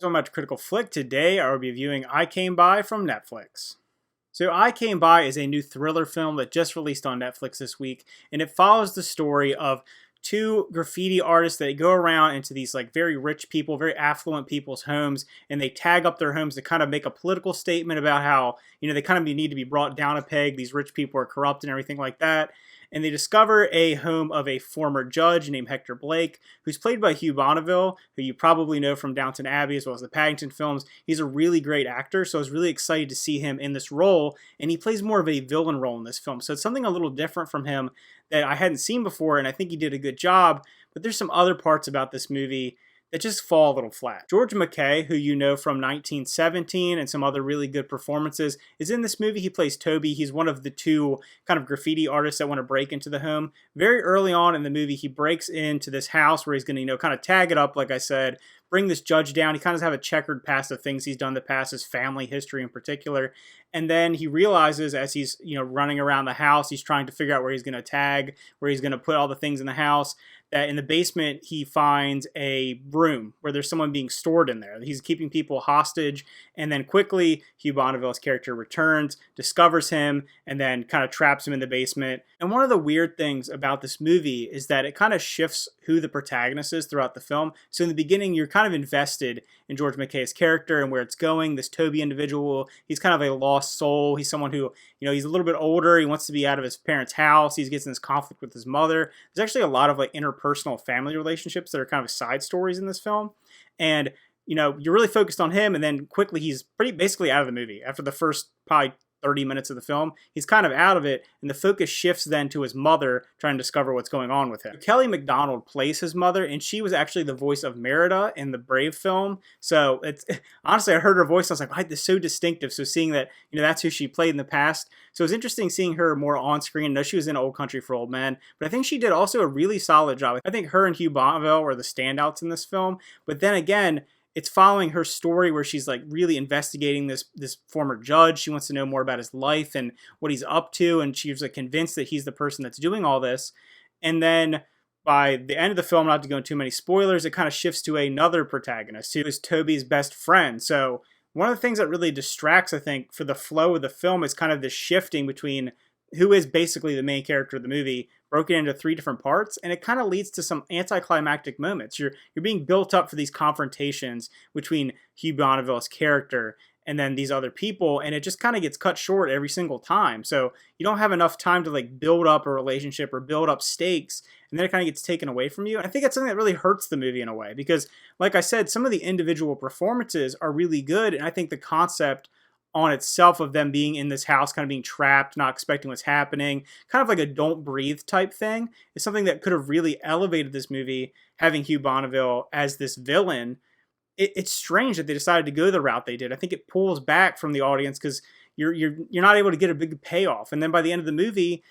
So much critical flick. Today I will be viewing I Came By from Netflix. So I Came By is a new thriller film that just released on Netflix this week, and it follows the story of two graffiti artists that go around into these like very rich people, very affluent people's homes, and they tag up their homes to kind of make a political statement about how, they kind of need to be brought down a peg. These rich people are corrupt and everything like that. And they discover a home of a former judge named Hector Blake, who's played by Hugh Bonneville, who you probably know from Downton Abbey as well as the Paddington films. He's a really great actor, so I was really excited to see him in this role, and he plays more of a villain role in this film. So it's something a little different from him that I hadn't seen before, and I think he did a good job, but there's some other parts about this movie that just fall a little flat. George MacKay, who you know from 1917 and some other really good performances, is in this movie. He plays Toby. He's one of the two kind of graffiti artists that want to break into the home. Very early on in the movie, he breaks into this house where he's going to, kind of tag it up, like I said, bring this judge down. He kind of have a checkered past of things he's done in the past, his family history in particular. And then he realizes as he's, running around the house, he's trying to figure out where he's going to tag, where he's going to put all the things in the house, that in the basement he finds a room where there's someone being stored in there. He's keeping people hostage, and then quickly Hugh Bonneville's character returns, discovers him, and then kind of traps him in the basement. And one of the weird things about this movie is that it kind of shifts who the protagonist is throughout the film. So in the beginning, you're kind of invested in George MacKay's character and where it's going. This Toby individual, he's kind of a lost soul. He's someone who, he's a little bit older. He wants to be out of his parents' house. He gets in this conflict with his mother. There's actually a lot of like interpersonal family relationships that are kind of side stories in this film. And, you're really focused on him, and then quickly he's pretty basically out of the movie. After the first probably 30 minutes of the film, he's kind of out of it, and the focus shifts then to his mother trying to discover what's going on with him. Kelly Macdonald plays his mother, and she was actually the voice of Merida in the Brave film. So it's honestly, I heard her voice, and I was like, wow, this is so distinctive. So seeing that, that's who she played in the past. So it was interesting seeing her more on screen. I know she was in Old Country for Old Men, but I think she did also a really solid job. I think her and Hugh Bonneville were the standouts in this film. But then again, it's following her story where she's like really investigating this former judge. She wants to know more about his life and what he's up to, and she's like convinced that he's the person that's doing all this. And then by the end of the film, not to go into too many spoilers, it kind of shifts to another protagonist who is Toby's best friend. So one of the things that really distracts, I think, for the flow of the film is kind of this shifting between who is basically the main character of the movie, broken into three different parts, and it kind of leads to some anticlimactic moments. You're being built up for these confrontations between Hugh Bonneville's character and then these other people, and it just kind of gets cut short every single time. So you don't have enough time to like build up a relationship or build up stakes, and then it kind of gets taken away from you. And I think that's something that really hurts the movie in a way, because like I said, some of the individual performances are really good, and I think the concept on itself of them being in this house, kind of being trapped, not expecting what's happening, kind of like a Don't Breathe type thing, is something that could have really elevated this movie, having Hugh Bonneville as this villain. It's strange that they decided to go the route they did. I think it pulls back from the audience because you're not able to get a big payoff. And then by the end of the movie,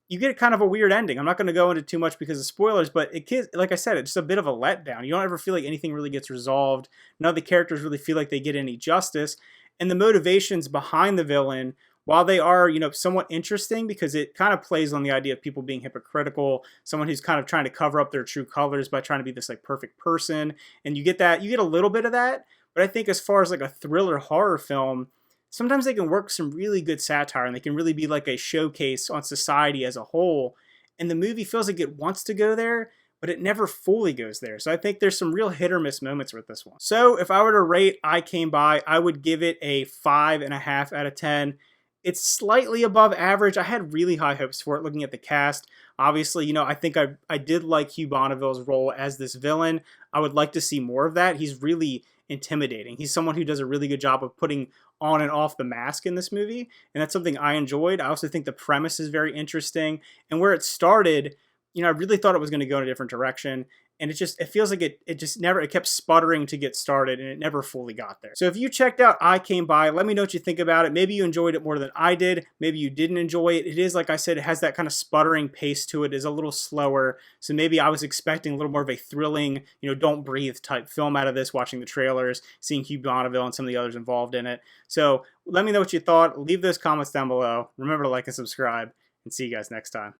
you get kind of a weird ending. I'm not going to go into too much because of spoilers, but like I said, it's just a bit of a letdown. You don't ever feel like anything really gets resolved. None of the characters really feel like they get any justice. And the motivations behind the villain, while they are, somewhat interesting because it kind of plays on the idea of people being hypocritical, someone who's kind of trying to cover up their true colors by trying to be this like perfect person. And you get a little bit of that. But I think as far as like a thriller horror film, sometimes they can work some really good satire, and they can really be like a showcase on society as a whole. And the movie feels like it wants to go there, but it never fully goes there. So I think there's some real hit or miss moments with this one. So if I were to rate I Came By, I would give it a 5.5 out of 10. It's slightly above average. I had really high hopes for it looking at the cast. Obviously, I think I did like Hugh Bonneville's role as this villain. I would like to see more of that. He's really intimidating. He's someone who does a really good job of putting on and off the mask in this movie, and that's something I enjoyed. I also think the premise is very interesting, and where it started, I really thought it was going to go in a different direction, and it feels like it kept sputtering to get started, and it never fully got there. So if you checked out I Came By, let me know what you think about it. Maybe you enjoyed it more than I did. Maybe you didn't enjoy it. It is, like I said, it has that kind of sputtering pace to it. It is a little slower. So maybe I was expecting a little more of a thrilling, Don't Breathe type film out of this, watching the trailers, seeing Hugh Bonneville and some of the others involved in it. So let me know what you thought. Leave those comments down below. Remember to like and subscribe, and see you guys next time.